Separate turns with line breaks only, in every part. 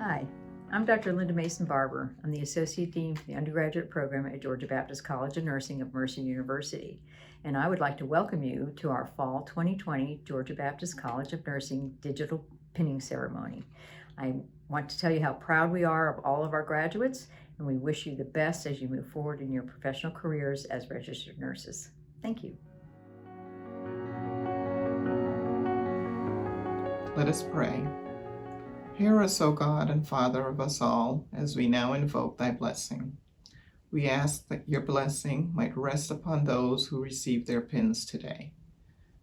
Hi, I'm Dr. Linda Mason Barber. I'm the Associate Dean for the Undergraduate Program at Georgia Baptist College of Nursing of Mercer University, and I would like to welcome you to our Fall 2020 Georgia Baptist College of Nursing Digital Pinning Ceremony. I want to tell you how proud we are of all of our graduates, and we wish you the best as you move forward in your professional careers as registered nurses. Thank you.
Let us pray. Hear us, O God and Father of us all, as we now invoke thy blessing. We ask that your blessing might rest upon those who receive their pins today.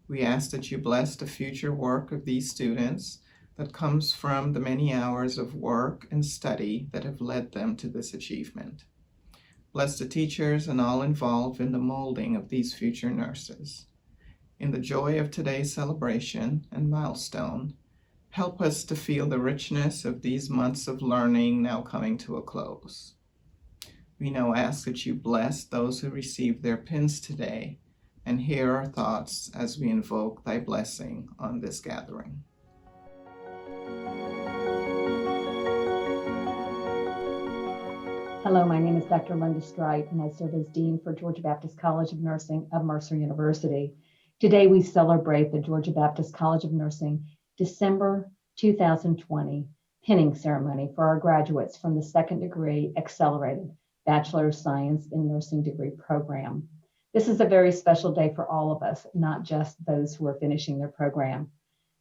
We ask that you bless the future work of these students that comes from the many hours of work and study that have led them to this achievement. Bless the teachers and all involved in the molding of these future nurses. In the joy of today's celebration and milestone, help us to feel the richness of these months of learning now coming to a close. We now ask that you bless those who receive their pins today and hear our thoughts as we invoke thy blessing on this gathering.
Hello, my name is Dr. Linda Streit, and I serve as Dean for Georgia Baptist College of Nursing of Mercer University. Today, we celebrate the Georgia Baptist College of Nursing December 2020 pinning ceremony for our graduates from the second degree accelerated Bachelor of Science in Nursing degree program. This is a very special day for all of us, not just those who are finishing their program.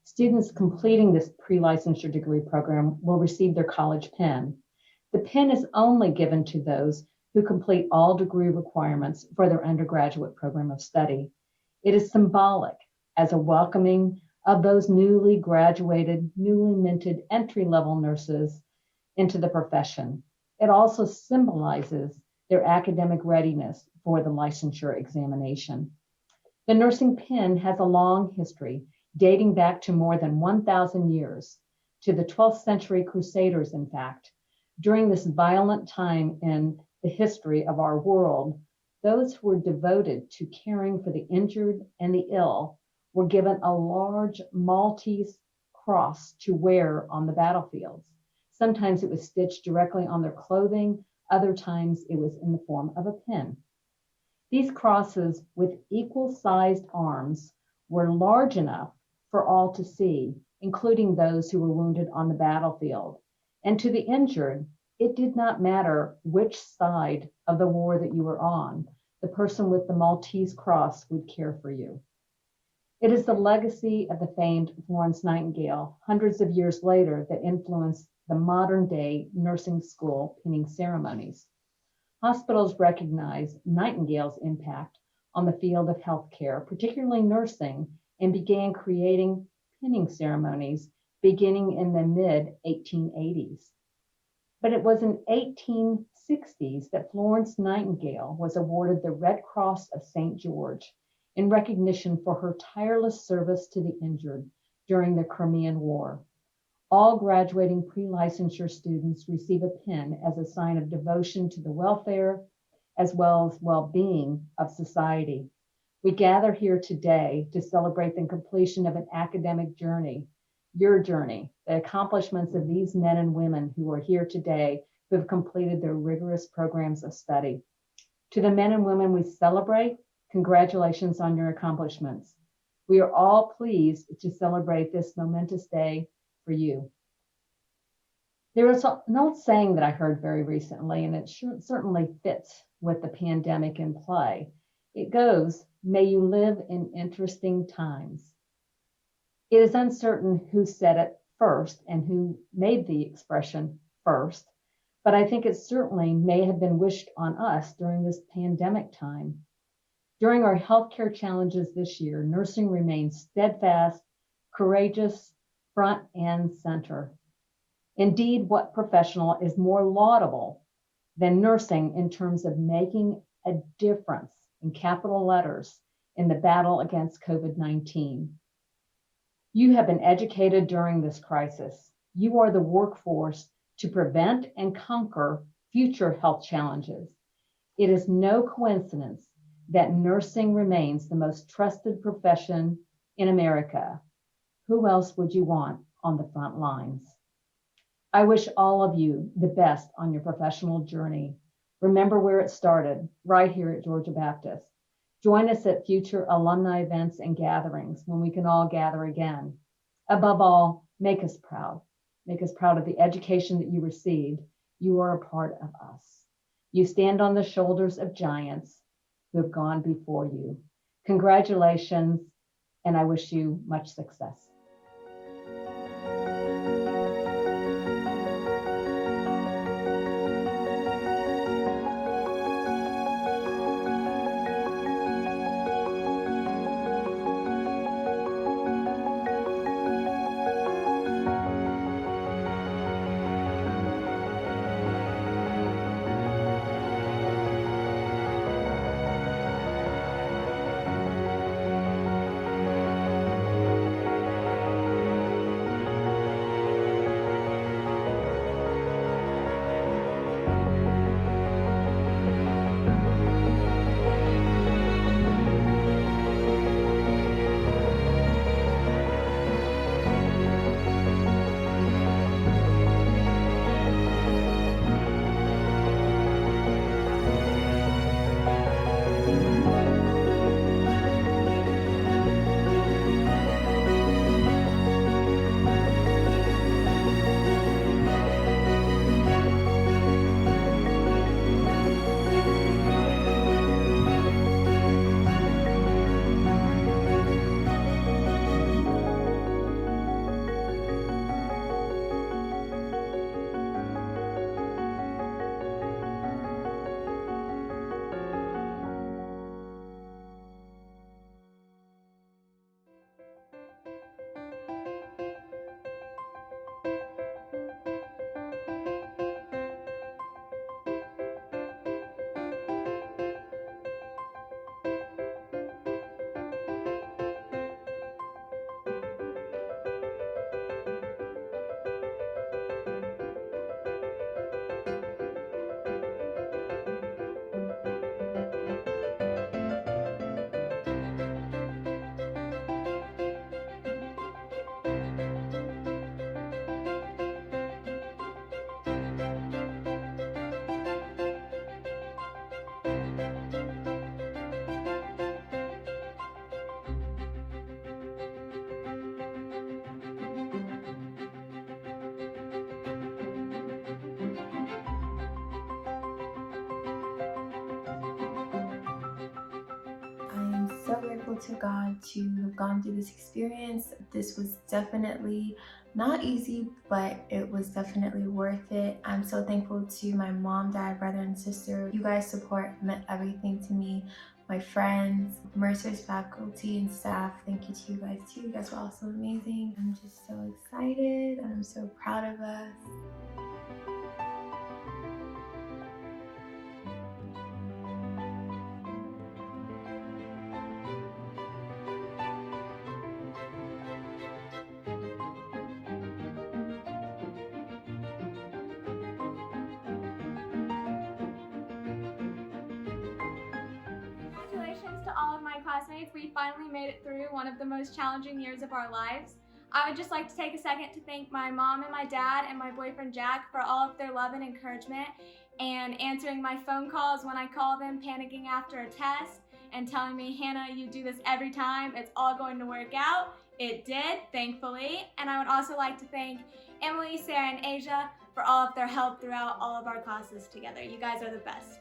Students completing this pre-licensure degree program will receive their college pin. The pin is only given to those who complete all degree requirements for their undergraduate program of study. It is symbolic as a welcoming of those newly graduated, newly minted entry-level nurses into the profession. It also symbolizes their academic readiness for the licensure examination. The nursing pin has a long history, dating back to more than 1,000 years, to the 12th century Crusaders, in fact. During this violent time in the history of our world, those who were devoted to caring for the injured and the ill were given a large Maltese cross to wear on the battlefields. Sometimes it was stitched directly on their clothing, other times it was in the form of a pin. These crosses with equal-sized arms were large enough for all to see, including those who were wounded on the battlefield. And to the injured, it did not matter which side of the war that you were on, the person with the Maltese cross would care for you. It is the legacy of the famed Florence Nightingale, hundreds of years later, that influenced the modern day nursing school pinning ceremonies. Hospitals recognize Nightingale's impact on the field of healthcare, particularly nursing, and began creating pinning ceremonies beginning in the mid-1880s. But it was in 1860s that Florence Nightingale was awarded the Red Cross of St. George in recognition for her tireless service to the injured during the Crimean War. All graduating pre-licensure students receive a pin as a sign of devotion to the welfare as well as well-being of society. We gather here today to celebrate the completion of an academic journey, your journey, the accomplishments of these men and women who are here today who have completed their rigorous programs of study. To the men and women we celebrate, congratulations on your accomplishments. We are all pleased to celebrate this momentous day for you. There is an old saying that I heard very recently, and it certainly fits with the pandemic in play. It goes, "May you live in interesting times." It is uncertain who said it first and who made the expression first, but I think it certainly may have been wished on us during this pandemic time. During our healthcare challenges this year, nursing remains steadfast, courageous, front and center. Indeed, what professional is more laudable than nursing in terms of making a difference, in capital letters, in the battle against COVID-19? You have been educated during this crisis. You are the workforce to prevent and conquer future health challenges. It is no coincidence that nursing remains the most trusted profession in America. Who else would you want on the front lines? I wish all of you the best on your professional journey. Remember where it started, right here at Georgia Baptist. Join us at future alumni events and gatherings when we can all gather again. Above all, make us proud. Make us proud of the education that you received. You are a part of us. You stand on the shoulders of giants who have gone before you. Congratulations, and I wish you much success.
I am so grateful to God to have gone through this experience. This was definitely not easy, but it was definitely worth it. I'm so thankful to my mom, dad, brother, and sister. You guys' support meant everything to me. My friends, Mercer's faculty and staff, thank you to you guys too. You guys were also amazing. I'm just so excited and I'm so proud of us.
Congratulations to all of my classmates. We finally made it through one of the most challenging years of our lives. I would just like to take a second to thank my mom and my dad and my boyfriend Jack for all of their love and encouragement and answering my phone calls when I call them panicking after a test and telling me, Hannah, you do this every time. It's all going to work out. It did, thankfully. And I would also like to thank Emily, Sarah, and Asia for all of their help throughout all of our classes together. You guys are the best.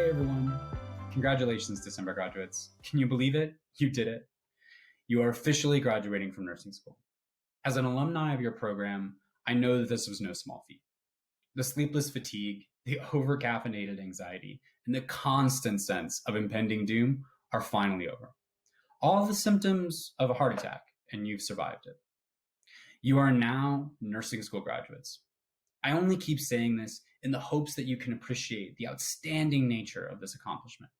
Hey everyone. Congratulations, December graduates. Can you believe it? You did it. You are officially graduating from nursing school. As an alumni of your program, I know that this was no small feat. The sleepless fatigue, the over-caffeinated anxiety, and the constant sense of impending doom are finally over. All the symptoms of a heart attack, and you've survived it. You are now nursing school graduates. I only keep saying this in the hopes that you can appreciate the outstanding nature of this accomplishment.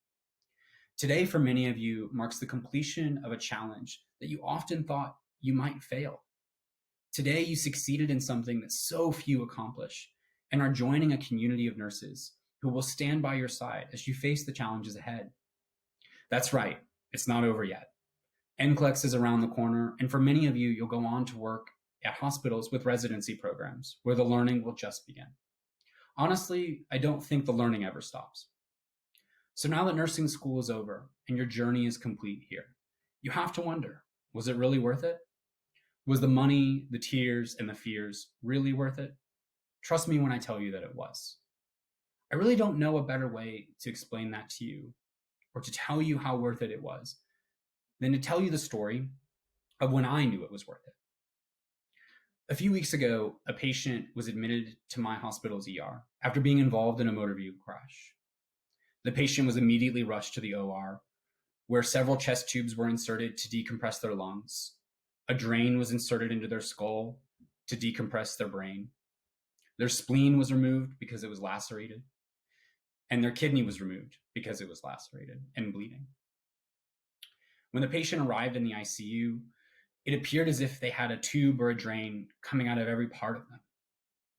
Today, for many of you, marks the completion of a challenge that you often thought you might fail. Today, you succeeded in something that so few accomplish and are joining a community of nurses who will stand by your side as you face the challenges ahead. That's right, it's not over yet. NCLEX is around the corner, and for many of you, you'll go on to work at hospitals with residency programs where the learning will just begin. Honestly, I don't think the learning ever stops. So now that nursing school is over and your journey is complete here, you have to wonder, was it really worth it? Was the money, the tears, and the fears really worth it? Trust me when I tell you that it was. I really don't know a better way to explain that to you or to tell you how worth it was than to tell you the story of when I knew it was worth it. A few weeks ago, a patient was admitted to my hospital's ER after being involved in a motor vehicle crash. The patient was immediately rushed to the OR, where several chest tubes were inserted to decompress their lungs. A drain was inserted into their skull to decompress their brain. Their spleen was removed because it was lacerated, and their kidney was removed because it was lacerated and bleeding. When the patient arrived in the ICU, it appeared as if they had a tube or a drain coming out of every part of them.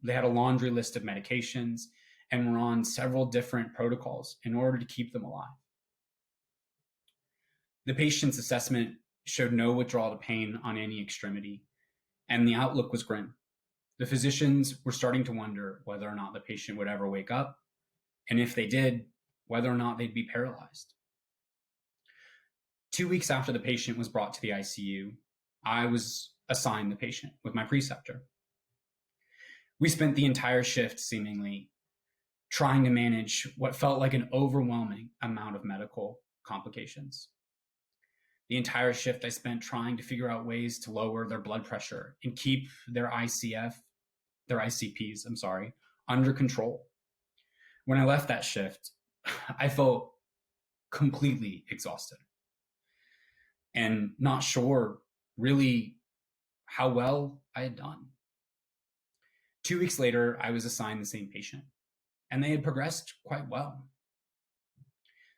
They had a laundry list of medications and were on several different protocols in order to keep them alive. The patient's assessment showed no withdrawal to pain on any extremity, and the outlook was grim. The physicians were starting to wonder whether or not the patient would ever wake up, and if they did, whether or not they'd be paralyzed. 2 weeks after the patient was brought to the ICU, I was assigned the patient with my preceptor. We spent the entire shift, seemingly, trying to manage what felt like an overwhelming amount of medical complications. The entire shift I spent trying to figure out ways to lower their blood pressure and keep their ICPs, under control. When I left that shift, I felt completely exhausted and not sure really how well I had done. 2 weeks later, I was assigned the same patient, and they had progressed quite well.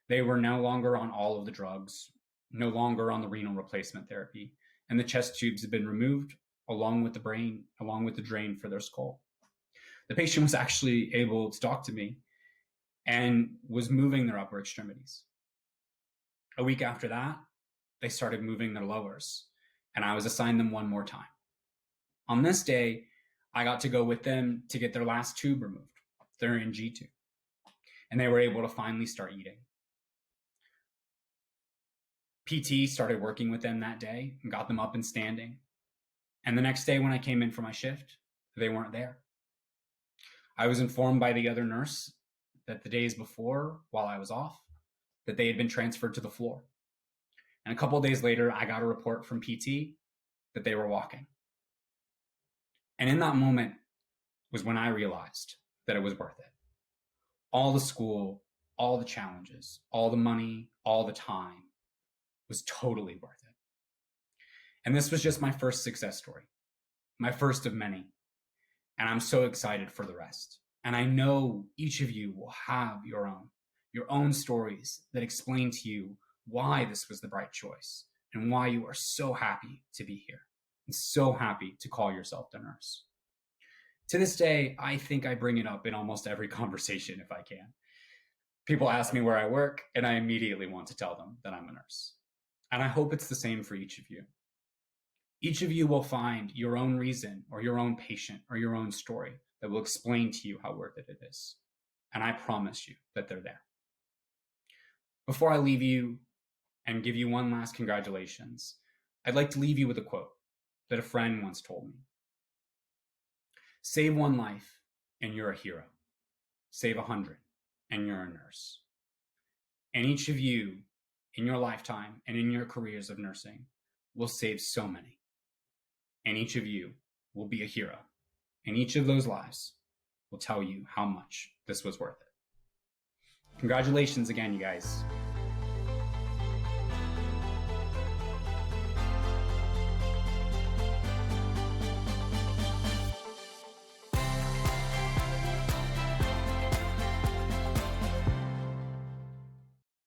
They were no longer on all of the drugs, no longer on the renal replacement therapy, and the chest tubes had been removed along with the drain for their skull. The patient was actually able to talk to me and was moving their upper extremities. A week after that, they started moving their lowers, and I was assigned them one more time. On this day, I got to go with them to get their last tube removed, their NG tube, and they were able to finally start eating. PT started working with them that day and got them up and standing. And the next day when I came in for my shift, they weren't there. I was informed by the other nurse that the days before, while I was off, that they had been transferred to the floor. And a couple of days later, I got a report from PT that they were walking. And in that moment was when I realized that it was worth it. All the school, all the challenges, all the money, all the time was totally worth it. And this was just my first success story, my first of many. And I'm so excited for the rest. And I know each of you will have your own stories that explain to you why this was the right choice and why you are so happy to be here and so happy to call yourself a nurse. To this day, I think I bring it up in almost every conversation if I can. People ask me where I work, and I immediately want to tell them that I'm a nurse. And I hope it's the same for each of you. Each of you will find your own reason or your own patient or your own story that will explain to you how worth it is. And I promise you that they're there. Before I leave you and give you one last congratulations, I'd like to leave you with a quote that a friend once told me. Save one life and you're a hero. Save 100 and you're a nurse. And each of you in your lifetime and in your careers of nursing will save so many. And each of you will be a hero. And each of those lives will tell you how much this was worth it. Congratulations again, you guys.